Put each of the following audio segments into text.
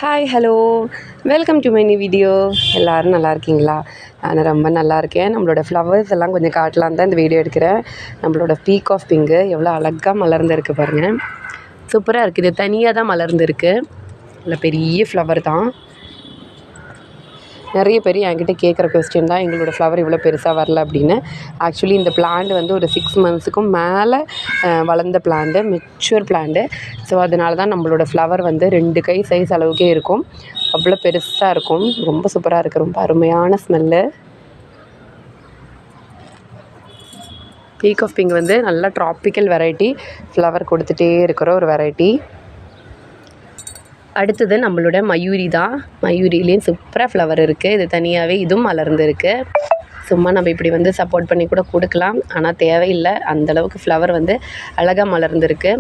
Hi hello welcome to my new video. எல்லோரும் நல்லா இருக்கீங்களா? நான் ரொம்ப நல்லா இருக்கேன். நம்மளோட ஃப்ளவர்ஸ் எல்லாம் கொஞ்சம் காட்டலாம் தான் இந்த வீடியோ எடுக்கிறேன். நம்மளோட பீக் ஆஃப் பிங்கு எவ்வளோ அழகாக மலர்ந்துருக்கு பாருங்கள். சூப்பராக இருக்குது. இது தனியாக தான் மலர்ந்துருக்கு. இல்லை பெரிய ஃப்ளவர் தான். நிறைய பேர் என்கிட்ட கேட்குற கொஸ்டின் தான், எங்களோட ஃப்ளவர் இவ்வளோ பெருசாக வரல அப்படின்னு. ஆக்சுவலி இந்த பிளான்ட் வந்து ஒரு 6 மந்த்ஸுக்கும் மேலே வளர்ந்த பிளான்ட்டு, மெச்சூர் பிளான்ட்டு. ஸோ அதனால தான் நம்மளோட ஃப்ளவர் வந்து 2 கை சைஸ் அளவுக்கே இருக்கும். அவ்வளோ பெருசாக இருக்கும். ரொம்ப சூப்பராக இருக்குது. ரொம்ப அருமையான ஸ்மெல்லு. பீக் ஆஃப் பிங்க் வந்து நல்லா ட்ராபிக்கல் வெரைட்டி, ஃப்ளவர் கொடுத்துட்டே இருக்கிற ஒரு வெரைட்டி. அடுத்தது நம்மளோட மயூரி தான். மயூரிலேயும் சூப்பராக ஃப்ளவர் இருக்குது. இது தனியாகவே இதுவும் மலர்ந்துருக்கு. சும்மா நம்ம இப்படி வந்து சப்போர்ட் பண்ணி கூட கொடுக்கலாம், ஆனால் தேவையில்லை. அந்தளவுக்கு ஃப்ளவர் வந்து அழகாக மலர்ந்துருக்கு.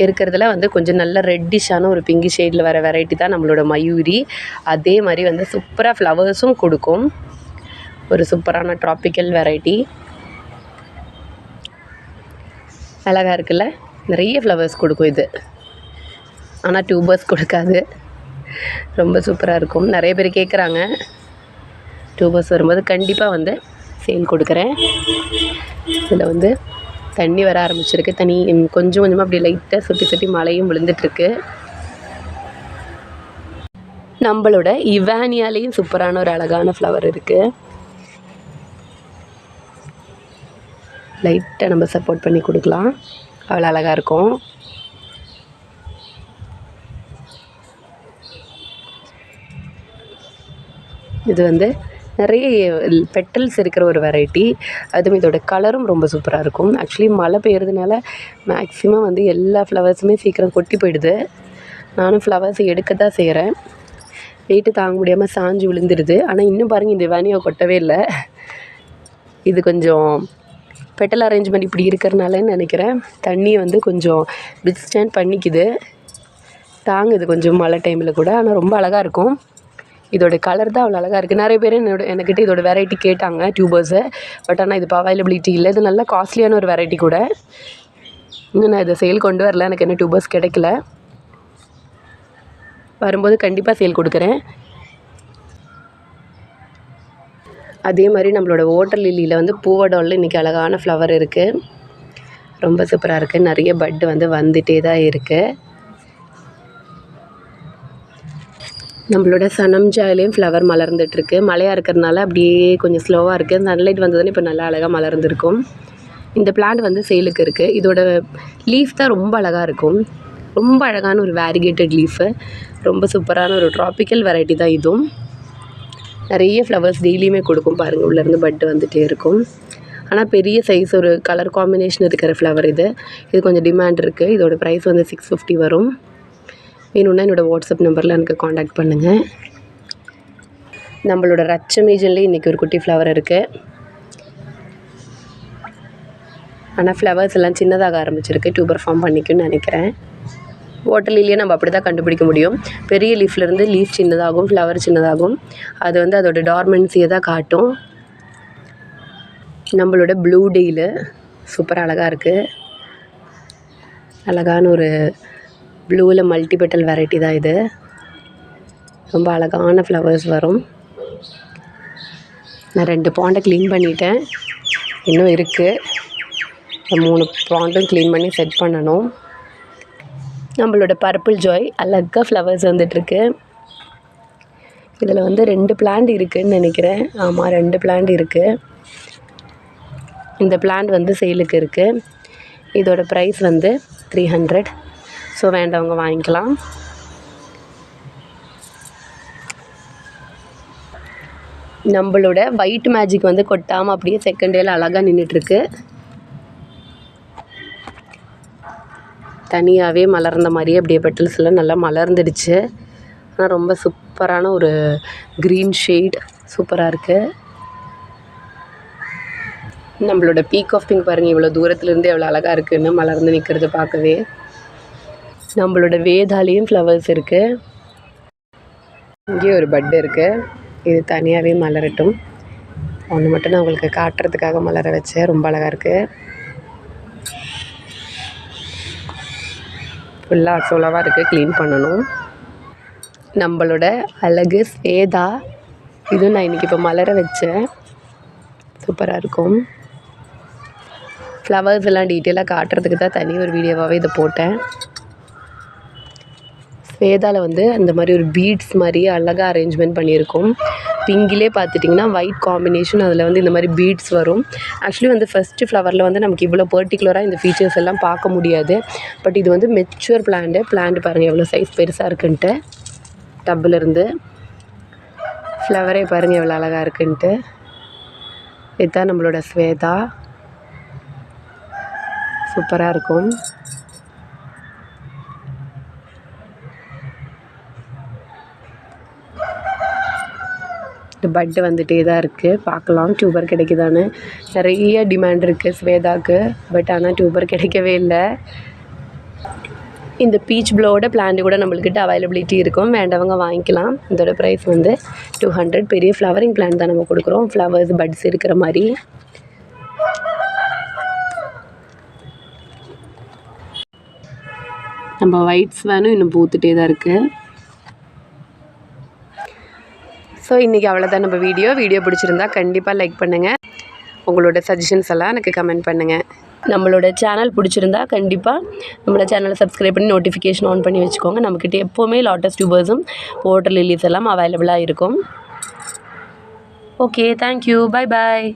இருக்கிறதுல வந்து கொஞ்சம் நல்ல ரெட்டிஷான ஒரு பிங்கி ஷேடில் வர வெரைட்டி தான் நம்மளோட மயூரி. அதே மாதிரி வந்து சூப்பராக ஃப்ளவர்ஸும் கொடுக்கும். ஒரு சூப்பரான ட்ராபிக்கல் வெரைட்டி. அழகாக இருக்குல்ல? நிறைய ஃப்ளவர்ஸ் கொடுக்கும் இது, ஆனால் டியூபர்ஸ் கொடுக்காது. ரொம்ப சூப்பராக இருக்கும். நிறைய பேர் கேட்குறாங்க. டியூபர்ஸ் வரும்போது கண்டிப்பாக வந்து சேல் கொடுக்குறேன். இதில் வந்து தண்ணி வர ஆரம்பிச்சிருக்கு. கொஞ்சம் கொஞ்சமாக அப்படி லைட்டாக சுட்டி சுட்டி மழையும் விழுந்துட்டுருக்கு. நம்மளோட இவானியாலேயும் சூப்பரான ஒரு அழகான ஃப்ளவர் இருக்குது. லைட்டாக நம்ம சப்போர்ட் பண்ணி கொடுக்கலாம். அவ்வளோ அழகாக இருக்கும். இது வந்து நிறைய பெட்டல்ஸ் இருக்கிற ஒரு வெரைட்டி. அதுவும் இதோட கலரும் ரொம்ப சூப்பராக இருக்கும். ஆக்சுவலி மழை பெய்யறதுனால மேக்ஸிமம் வந்து எல்லா ஃப்ளவர்ஸுமே சீக்கிரம் கொட்டி போயிடுது. நானும் ஃப்ளவர்ஸ் எடுக்க தான் செய்கிறேன். வெயிட்டு தாங்க முடியாமல் சாஞ்சு விழுந்துடுது. ஆனால் இன்னும் பாருங்கள், இந்த வேனியை கொட்டவே இல்லை. இது கொஞ்சம் பெட்டல் அரேஞ்ச்மெண்ட் இப்படி இருக்கிறனாலன்னு நினைக்கிறேன். தண்ணியை வந்து கொஞ்சம் வித்ஸ்டாண்ட் பண்ணிக்குது, தாங்குது கொஞ்சம் மழை டைமில் கூட. ஆனால் ரொம்ப அழகாக இருக்கும். இதோட கலர் தான் அவ்வளோ அழகாக இருக்குது. நிறைய பேர் என்கிட்ட இதோட வெரைட்டி கேட்டாங்க, டியூபர்ஸு. பட் ஆனால் இது இப்போ அவைலபிலிட்டி இல்லை. இது நல்லா காஸ்ட்லியான ஒரு வெரைட்டி கூட. இன்னும் நான் இதை சேல் கொண்டு வரல. எனக்கு என்ன டியூபர்ஸ் கிடைக்கல. வரும்போது கண்டிப்பாக சேல் கொடுக்குறேன். அதே மாதிரி நம்மளோட வாட்டர் லில்லியில் வந்து பூவடாலில் இன்றைக்கி அழகான ஃப்ளவர் இருக்குது. ரொம்ப சூப்பராக இருக்குது. நிறைய பட்டு வந்து வந்துகிட்டே தான் இருக்குது. நம்மளோட சனம்ஜாயிலையும் ஃப்ளவர் மலர்ந்துட்டுருக்கு. மழையாக இருக்கிறதுனால அப்படியே கொஞ்சம் ஸ்லோவாக இருக்குது. சன்லைட் வந்ததுன்னு இப்போ நல்லா அழகாக மலர்ந்துருக்கும். இந்த பிளான்ட் வந்து சேலுக்கு இருக்குது. இதோட லீஃப் தான் ரொம்ப அழகாக இருக்கும். ரொம்ப அழகான ஒரு வேரிகேட்டட் லீஃபு. ரொம்ப சூப்பரான ஒரு ட்ராபிக்கல் வெரைட்டி தான் இதுவும். நிறைய ஃப்ளவர்ஸ் டெய்லியுமே கொடுக்கும். பாருங்கள், உள்ளேருந்து பட்டு வந்துகிட்டே இருக்கும். ஆனால் பெரிய சைஸ் ஒரு கலர் காம்பினேஷன் இருக்கிற ஃப்ளவர் இது. இது கொஞ்சம் டிமாண்ட் இருக்குது. இதோட ப்ரைஸ் வந்து 650 வரும். வேணும்னா என்னோடய வாட்ஸ்அப் நம்பரில் எனக்கு காண்டாக்ட் பண்ணுங்கள். நம்மளோட ரச்சமேஜன்லேயே இன்றைக்கி ஒரு குட்டி ஃப்ளவர் இருக்குது. ஆனால் ஃப்ளவர்ஸ் எல்லாம் சின்னதாக ஆரம்பிச்சிருக்கு. டியூபர் ஃபார்ம் பண்ணிக்குன்னு நினைக்கிறேன். வாட்டர் லில்லியை நம்ம அப்படி தான் கண்டுபிடிக்க முடியும். பெரிய லீஃப்லேருந்து லீஃப் சின்னதாகும், ஃப்ளவர் சின்னதாகும். அது வந்து அதோட டார்மென்சியை தான் காட்டும். நம்மளோட ப்ளூ டெய்லு சூப்பராக அழகாக இருக்குது. அழகான ஒரு ப்ளூவில் மல்டிபெட்டல் வெரைட்டி தான் இது. ரொம்ப அழகான ஃப்ளவர்ஸ் வரும். நான் 2 பாண்டை க்ளீன் பண்ணிட்டேன். இன்னும் இருக்குது. 3 பாண்டும் க்ளீன் பண்ணி செட் பண்ணணும். நம்மளோட பர்பிள் ஜாய் அழகாக ஃப்ளவர்ஸ் வந்துட்டுருக்கு. இதில் வந்து 2 பிளான்ட் இருக்குதுன்னு நினைக்கிறேன். ஆமாம், 2 பிளான்ட் இருக்குது. இந்த பிளான்ட் வந்து சேலுக்கு இருக்குது. இதோட ப்ரைஸ் வந்து 300. ஸோ வேண்டவங்க வாங்கிக்கலாம். நம்மளோட ஒயிட் மேஜிக் வந்து கொட்டாமல் அப்படியே செகண்ட் டேயில் அழகாக நின்றுட்டுருக்கு. தனியாகவே மலர்ந்த மாதிரியே அப்படியே பெட்டல்ஸ் எல்லாம் நல்லா மலர்ந்துடுச்சு. ஆனால் ரொம்ப சூப்பரான ஒரு க்ரீன் ஷேட் சூப்பராக இருக்குது. நம்மளோட பீக் ஆஃப் பிங்க் பாருங்கள், இவ்வளோ தூரத்துலேருந்து எவ்வளோ அழகாக இருக்குதுன்னு மலர்ந்து நிற்கிறது பார்க்கவே. நம்மளோட வேதாலேயும் ஃப்ளவர்ஸ் இருக்குது. இங்கேயும் ஒரு பட் இருக்குது. இது தனியாகவே மலரட்டும். ஒன்று மட்டும் நான் உங்களுக்கு காட்டுறதுக்காக மலர வச்சேன். ரொம்ப அழகாக இருக்குது. ஃபுல்லாக அசோலாவாக இருக்குது. க்ளீன் பண்ணணும். நம்மளோட அழகு ஸ்வேதா. இதுவும் நான் இன்றைக்கி இப்போ மலர வச்சேன். சூப்பராக இருக்கும். ஃப்ளவர்ஸ் எல்லாம் டீட்டெயிலாக காட்டுறதுக்கு தான் தனி ஒரு வீடியோவாகவே இதை போட்டேன். ஸ்வேதாவில் வந்து அந்த மாதிரி ஒரு பீட்ஸ் மாதிரி அழகாக அரேஞ்ச்மெண்ட் பண்ணியிருக்கோம். பிங்கிலே பார்த்துட்டிங்கன்னா ஒயிட் காம்பினேஷன், அதில் வந்து இந்த மாதிரி பீட்ஸ் வரும். ஆக்சுவலி வந்து ஃபஸ்ட்டு ஃப்ளவரில் வந்து நமக்கு இவ்வளோ பர்டிகுலராக இந்த ஃபீச்சர்ஸ் எல்லாம் பார்க்க முடியாது. பட் இது வந்து மெச்சூர் பிளான்ட் பாருங்கள் எவ்வளோ சைஸ் பெருசாக இருக்குன்ட்டு. டப்பிலிருந்து ஃப்ளவரே பாருங்கள் எவ்வளோ அழகாக இருக்குன்ட்டு. இதுதான் நம்மளோட ஸ்வேதா. சூப்பராக இருக்கும். இந்த பட்டு வந்துகிட்டே தான் இருக்குது. பார்க்கலாம் டியூபர் கிடைக்குதான்னு. நிறைய டிமாண்ட் இருக்குது ஸ்வேதாவுக்கு. பட் ஆனால் டியூபர் கிடைக்கவே இல்லை. இந்த பீச் ப்ளோவோட பிளான்ட் கூட நம்மள்கிட்ட அவைலபிலிட்டி இருக்கும். வேண்டவங்க வாங்கிக்கலாம். இதோட ப்ரைஸ் வந்து 200. பெரிய ஃப்ளவரிங் பிளான்ட் தான் நம்ம கொடுக்குறோம். ஃப்ளவர்ஸ் பட்ஸ் இருக்கிற மாதிரி. நம்ம ஒயிட் ஸ்வானும் இன்னும் பூத்துட்டே தான் இருக்குது. ஸோ இன்றைக்கி அவ்வளோதான் நம்ம வீடியோ பிடிச்சிருந்தா கண்டிப்பாக லைக் பண்ணுங்கள். உங்களோட சஜஷன்ஸ் எல்லாம் எனக்கு கமெண்ட் பண்ணுங்கள். நம்மளோட சேனல் பிடிச்சிருந்தா கண்டிப்பாக நம்மளோட சேனலை சப்ஸ்கிரைப் பண்ணி நோட்டிஃபிகேஷன் ஆன் பண்ணி வச்சுக்கோங்க. நம்மக்கிட்ட எப்போவுமே லாட்டஸ் டியூபர்ஸும் வாட்டர் லில்லிஸ் எல்லாம் அவைலபிளாக இருக்கும். Okay, thank you, bye bye.